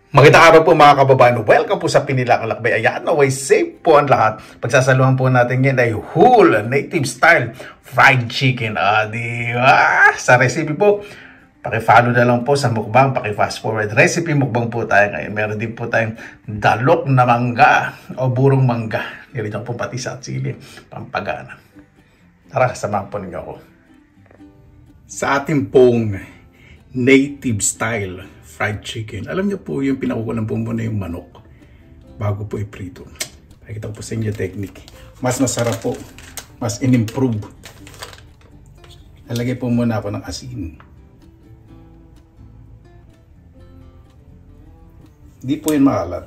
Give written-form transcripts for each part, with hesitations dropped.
Magandang araw po mga kababayan. Welcome po sa Pinilang Lakbay. Ayan, naway safe po ang lahat. Pagsasaluhan po natin yan ay whole native style fried chicken. Di ba? Sa recipe po, paki-follow na lang po sa mukbang, paki-fast forward. Recipe mukbang po tayo ngayon. Meron din po tayong dalok na mangga o burong mangga. Nilagyan po pati sa sili, pampagana. Tara, samahan po ninyo ako. Sa ating pong native style fried chicken. Alam niyo po yung pinakukulang po muna yung manok bago po iprito. Pakita ko po sa inyo technique. Mas masarap po. Mas in-improve. Lalagay po muna ako ng asin. Hindi po yun maalat.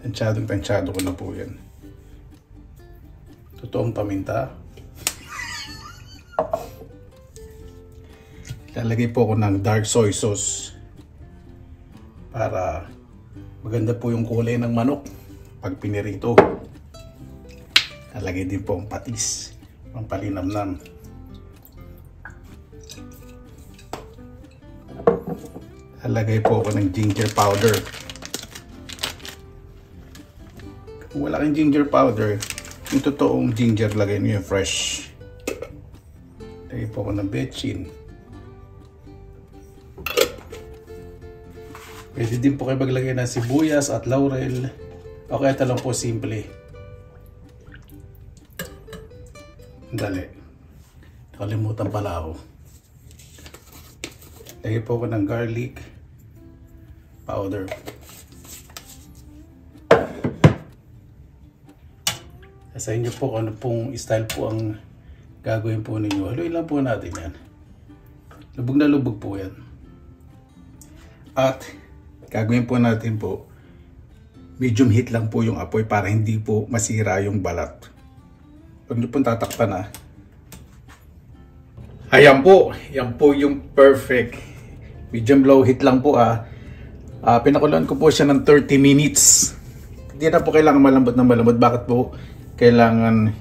Tansyado ko na po yan. Totoong paminta. Lalagay po ako ng dark soy sauce. Para maganda po yung kulay ng manok pag pinirito. Nalagay din po ang patis, ang palinamnam. Nalagay po ako ng ginger powder. Kung wala kang ginger powder, yung totoong ginger, lagay nyo yung fresh. Lagay po ako ng betchin. Pwede din po kayo maglagay ng sibuyas at laurel. Okay, ito lang po simple. Dali. Nakalimutan pala ako. Lagay po ako ng garlic powder. Sa inyo po kung ano pong style po ang gagawin po ninyo. Haluin lang po natin yan. Lubog na lubog po yan. At gagawin po natin po, medium heat lang po yung apoy para hindi po masira yung balat. Huwag niyo pong tatakpan . Ayan po, yan po yung perfect. Medium low heat lang po . Pinakuloan ko po siya ng 30 minutes. Hindi na po kailangan malambot na malambot. Bakit po kailangan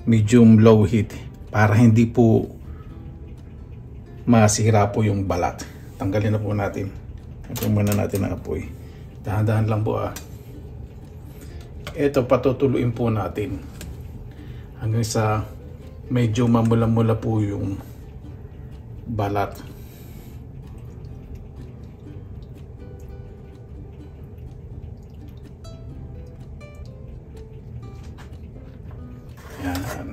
medium low heat? Para hindi po masira po yung balat. Tanggalin na po natin. Ito muna natin ang apoy. Dahan-dahan lang po . Ito patutuluin po natin hanggang sa medyo mamula-mula po yung balat. Yan.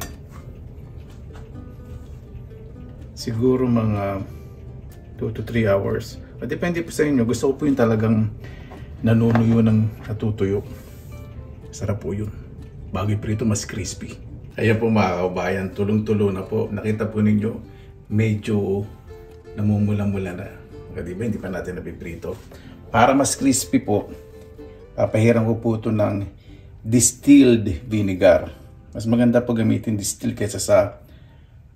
Siguro mga 2 to 3 hours. Depende po sa inyo. Gusto ko po yung talagang nanunuyo ng natutuyo. Sarap po yun. Bago prito, mas crispy. Ayan po mga kabayan, tulong-tulo na po. Nakita po ninyo, medyo namumula-mula na. Diba? Hindi pa natin napiprito. Para mas crispy po, papahiran ko po ito ng distilled vinegar. Mas maganda po gamitin distilled kaysa sa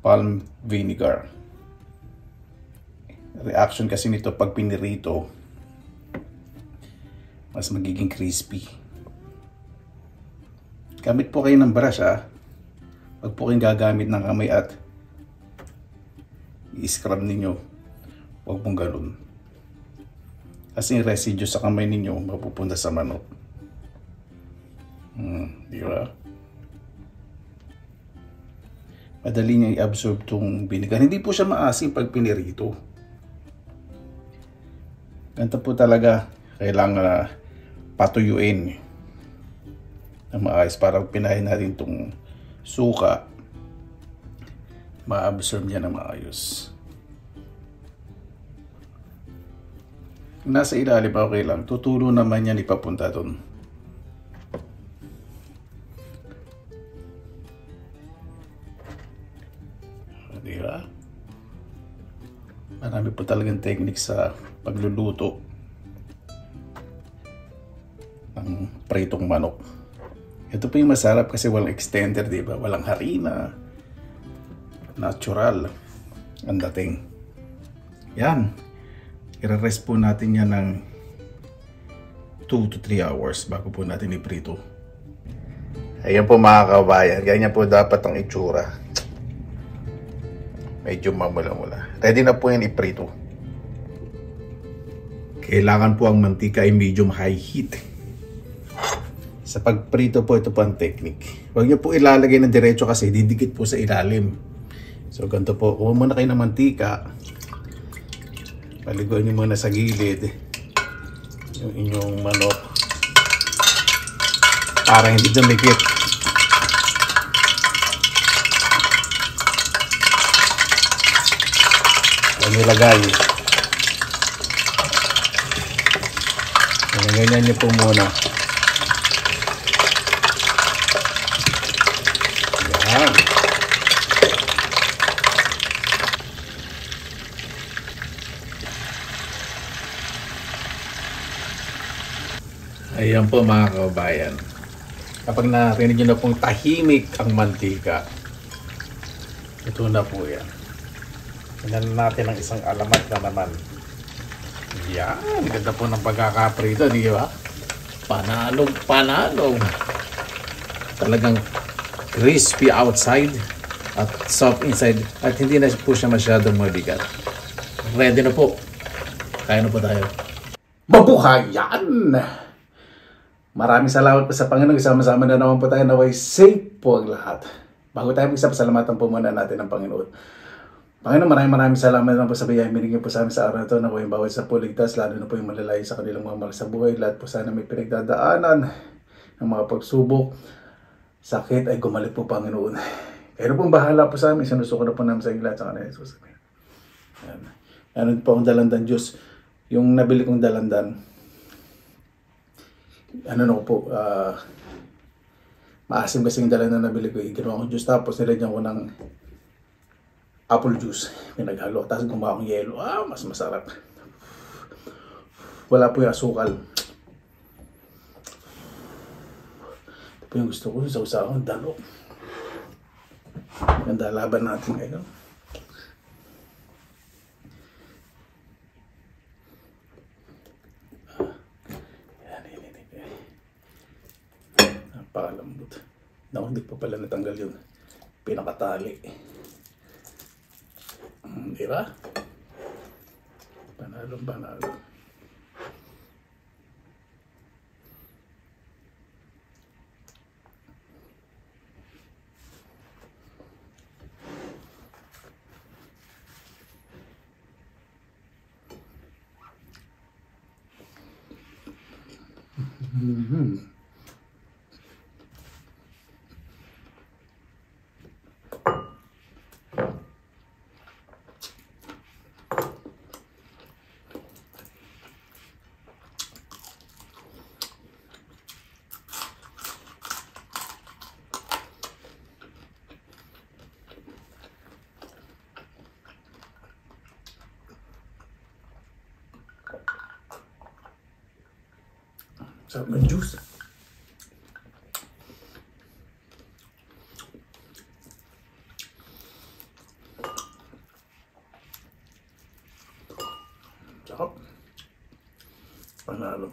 palm vinegar. Reaction kasi nito pag pinirito, mas magiging crispy. Gamit po kayo ng brush . Wag po kayong gagamit ng kamay at i-scrub ninyo. Wag pong ganun. Kasi yung residue sa kamay ninyo mapupunta sa manok. Di ba? Madali niya i-absorb tong vinegar. Hindi po siya maasim pag pinirito. Ganito po talaga kailangan patuyuin na maayos para pinahin natin itong suka, ma-absorb niya na maayos. Nasa ilalim okay lang, tutulo naman yan ipapunta doon. Diba? Marami po talagang technique sa pagluluto ng pritong manok. Ito po yung masarap kasi walang extender, di ba? Walang harina. Natural ang dating. Yan. I-rest po natin yan ng 2 to 3 hours bago po natin iprito. Ayan po mga kabayan. Ganyan po dapat ang itsura. Medyo mamula-mula. Ready na po yan iprito. Kailangan po ang mantika ay medium high heat. Sa pagprito po, ito po ang technique. Huwag niyo po ilalagay ng diretso kasi didikit po sa ilalim. So ganito po, kuha muna kayo ng mantika. Paliguan niyo muna sa gilid yung inyong manok para hindi dumikit. Nilagay. Ganyan niyo po muna. Yan. Ayan po mga kababayan. Kapag narinig niyo na pong tahimik ang mantika, ito na po yan. Tingnan natin ang isang alamat na naman. Yan, ganda po ng pagkakaprito, di ba? Panalog, panalog. Talagang crispy outside at soft inside at hindi na po siya masyadong mabigat. Ready na po. Kaya na po tayo. Mabuhay yan! Maraming salamat po sa Panginoon. Sama-sama na naman po tayo. Naway safe po ang lahat. Bago tayo magsapasalamatan po muna natin ang Panginoon. Panginoon, maraming salamat naman po sa biyayang binigyan po sa amin sa araw na ito na po yung bawat sa puligtas, lalo na po yung malalayo sa kanilang mga mahal sa buhay. Lahat po sana may pinagdadaanan ng mga pagsubok, sakit ay gumalit po Panginoon. Kaya pong bahala po sa amin, sinusuko na po namin sa inyo lahat sa kanila. Yan. Ano po ang dalandan Diyos? Yung nabili kong dalandan, ano na po, maasim kasi yung dalandan na nabili ko, ginawa ko Diyos, tapos nilagyan ko ng apple juice, pinaghalo, tapos gumawa akong yelo. Mas masarap. Wala po yung asukal. Ito po yung gusto ko, sa usahang dalo. Ganda, laban natin ngayon. Napakalambot. Naku, hindi pa pala natanggal yung pinakatali. Diba? Panalo. Sarap ng juice. Sarap. Panalo.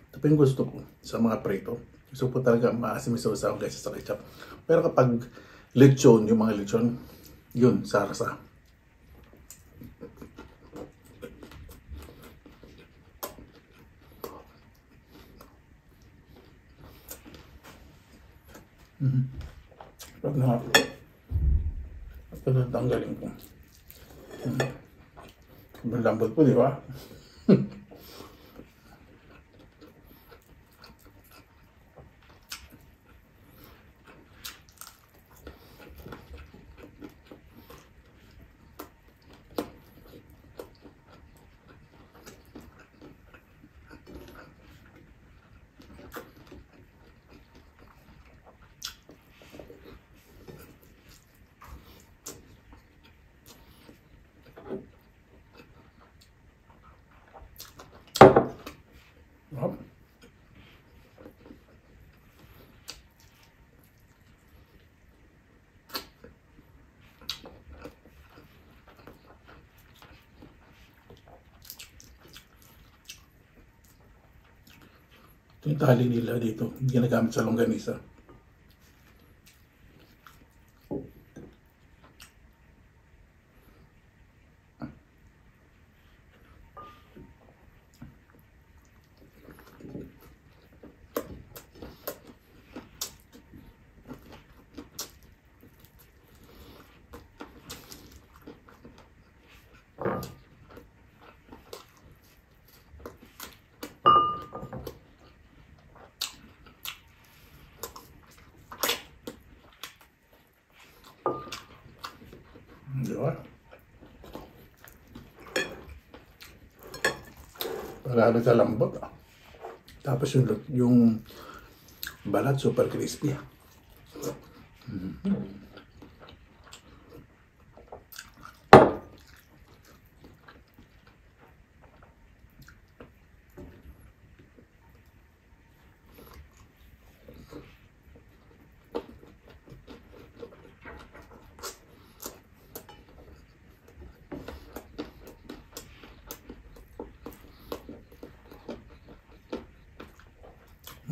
Ito pa yung gusto ko sa mga prito. Gusto ko talaga maasim yung sausaw guys sa ketchup. Pero kapag lechon, yung mga lechon, yun, sarsa. Pag natanggalin ko. Malambot po, di ba? Ito yung tali nila dito, ginagamit sa longganisa. Diba? Parang sa lambot. Tapos yung balat super crispy.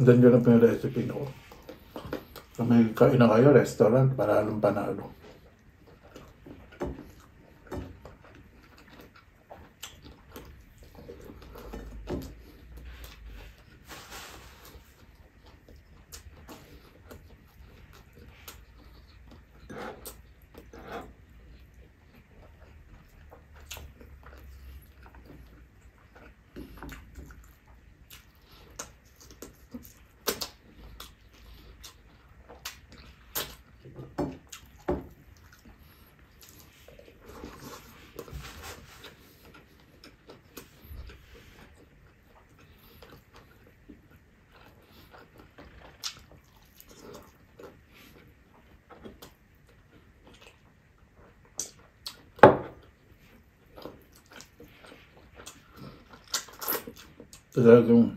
Ganyan lang yung recipe ko. Kung may kain na kayo, restaurant, para anong panalo. Talagang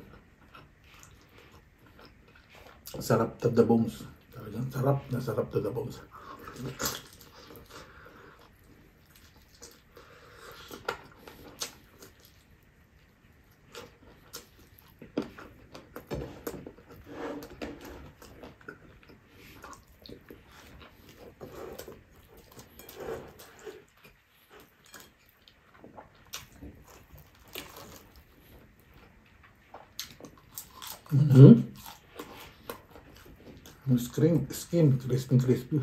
sarap to the bones. Talagang sarap to the bones. Yung skin, crispy.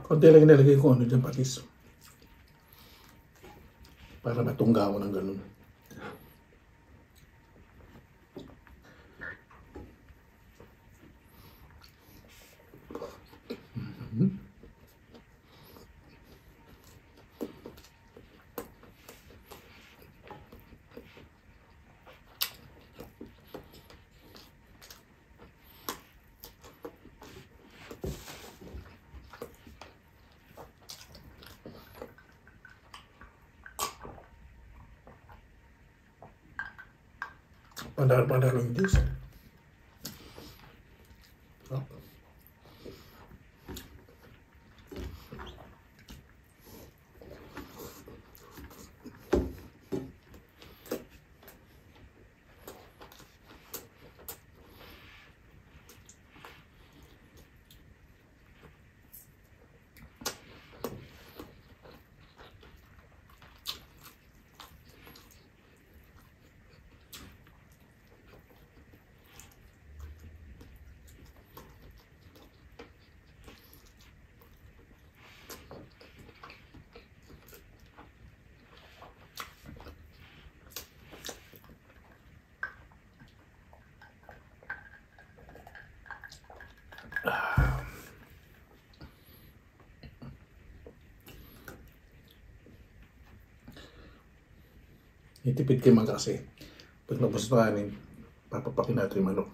Konti lang nilagay ko ano dyan, patis. Para matungga ko ng ganun. Padahal yung juice. Itipid kayo kasi. Pag nabos na kanin, papapakin natin yung manok.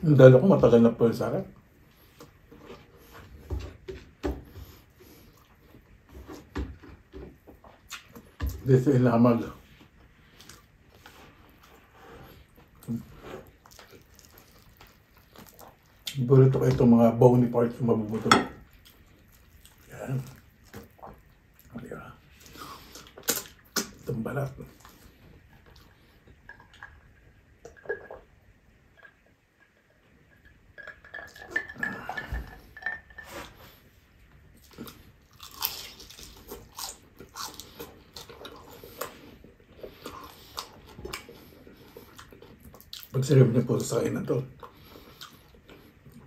Dalo ko matagal na po sa akin. Dito ilamag. Burito ko itong mga bony parts yung mabubuto. Yan. Diba? Itong balat. Pag serve niyo po sa akin na to,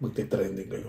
magte-trending kayo.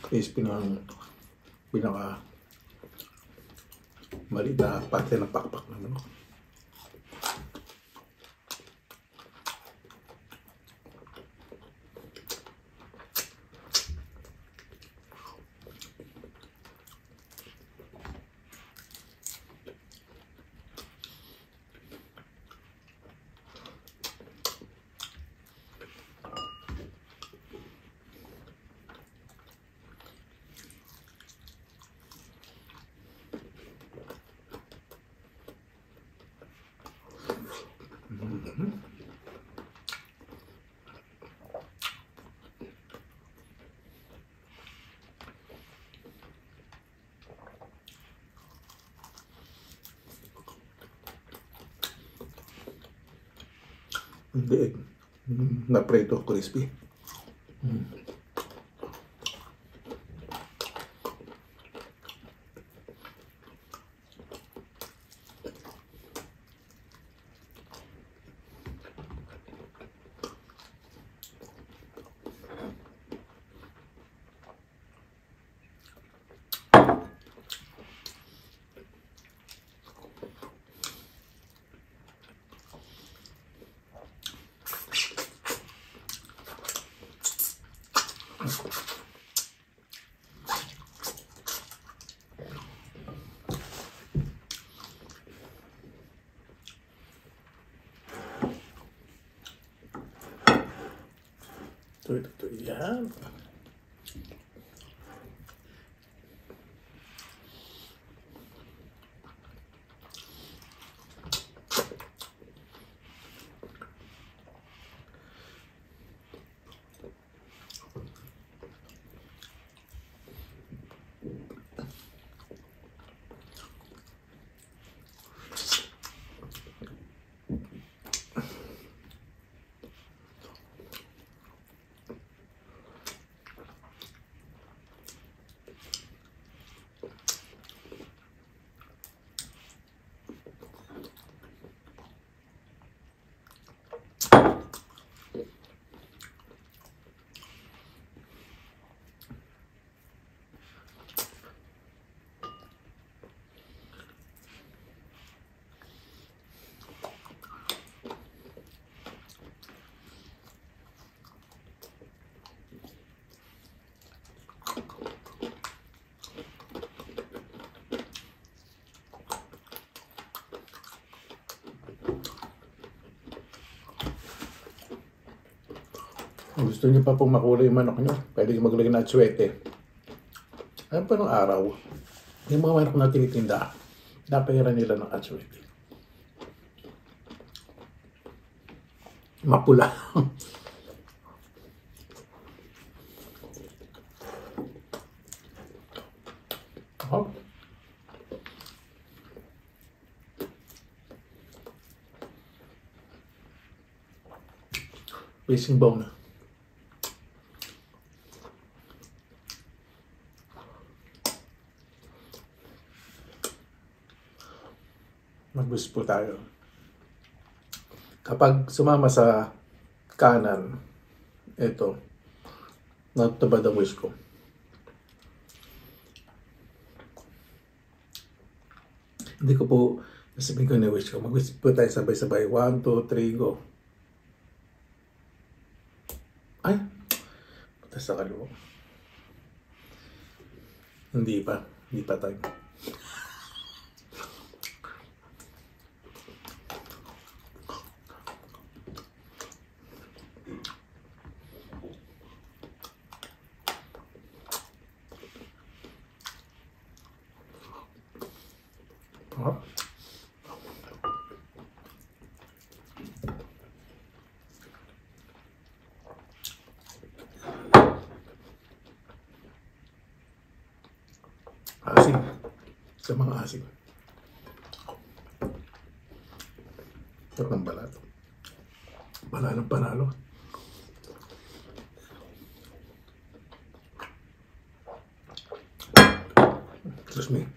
Crispy ng pinaka maliit na parte ng pakpak naman. Hindi na preto crispy. Ito yan. Kung gusto niyo pa pong makulay yung manok nyo, pwede nyo maglagay ng atsuete. Ayun pa ng araw, yung mga manok na tinitinda, napahiran nila ng atsuete. Mapula. Oh. Facing bone. Mag-boost po tayo. Kapag sumama sa kanan, ito, natutupad ang wish ko. Hindi ko po nasabihin ko na wish ko. Mag-wish po tayo sabay-sabay. 1, 2, 3, go. Ay! Patas sa kaliwa. Hindi pa. Hindi pa tayo. Asim. Sa mga asim. Ito ng balat. Panalong panalo. Excuse me.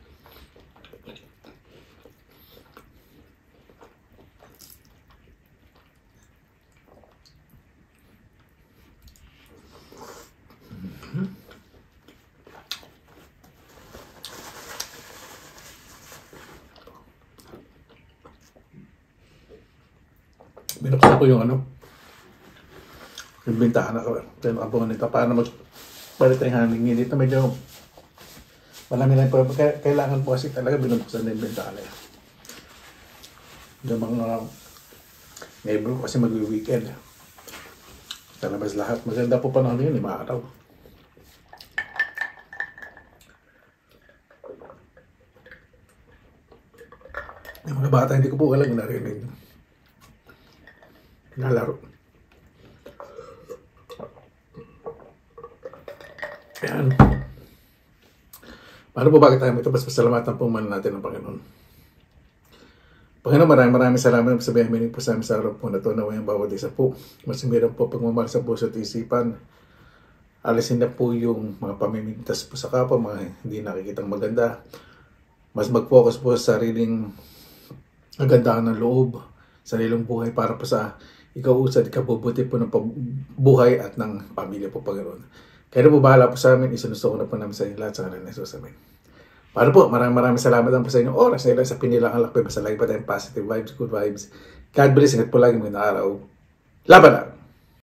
Binuksan ko yung yung bintana ko. Kaya nakabuhan nito. Paano magpalit ang hangin dito. Medyo marami lang po. Kailangan po kasi talaga binuksan na yung bintana. Yung mga neighbor ko kasi mag-weekend. Sa labas lahat. Maganda po pa naman yun. 5 araw. Yung mga bata hindi ko po alam yung narinig. Nalaro. Ayan. Paano po bakit tayo ito? Basta pasalamatan po man natin ang Panginoon. Panginoon, maraming salamat sa biyayang po sa amin sa araw po na ito. Naway ang bawat isa po. Mas meron po pagmamahal sa puso at isipan. Alisin na po yung mga pamimintas po sa kapwa, mga hindi nakikitang maganda. Mas mag-focus po sa sariling kagandahan ng loob, sariling buhay para po sa ikaw-usad, ikabubuti po ng buhay at ng pamilya po, Panginoon. Kaya po bahala po sa amin, isinusto ko na po namin sa inyo lahat sa kanila na Jesus, amen. Para po, maraming salamat po sa inyong oras na ilan sa Pinilang Lakbay. Basta lagi pa tayong positive vibes, good vibes. God bless, ingat po lagi mga araw. Laban na!